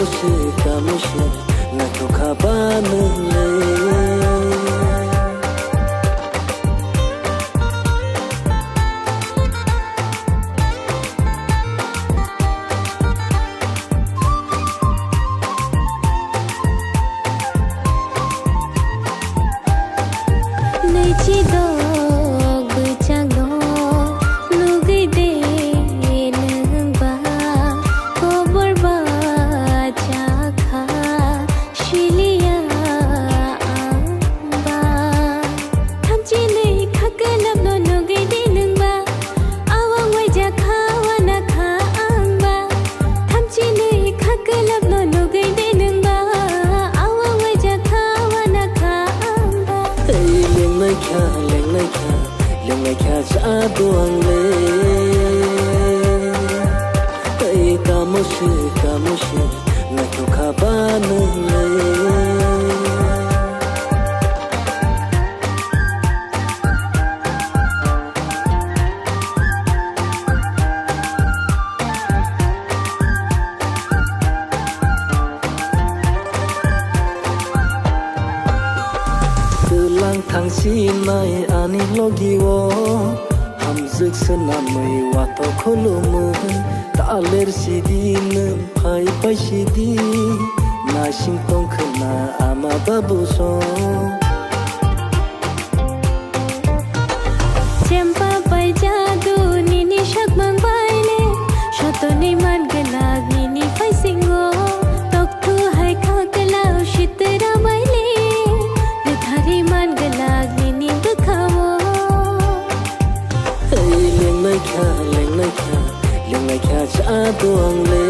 kamushi na tukabanule lengai kha sa duang le tai kamushi na to khaban le thang si mai ani logi wo ham zik sana mai wa to khulum ta ler si din phai pai si di na sing tong khna ama babu so chempa pai jadu ni ni shak mang bai le shato ni man gala ni phai singo tok tu hai kha kala shitra bai le le thari man lengai kha sa duang le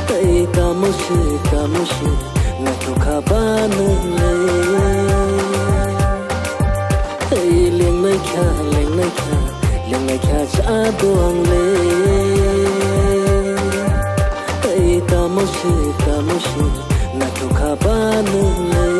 tai kamushi na to khaban le tai lengai kha sa duang le tai kamushi na to khaban le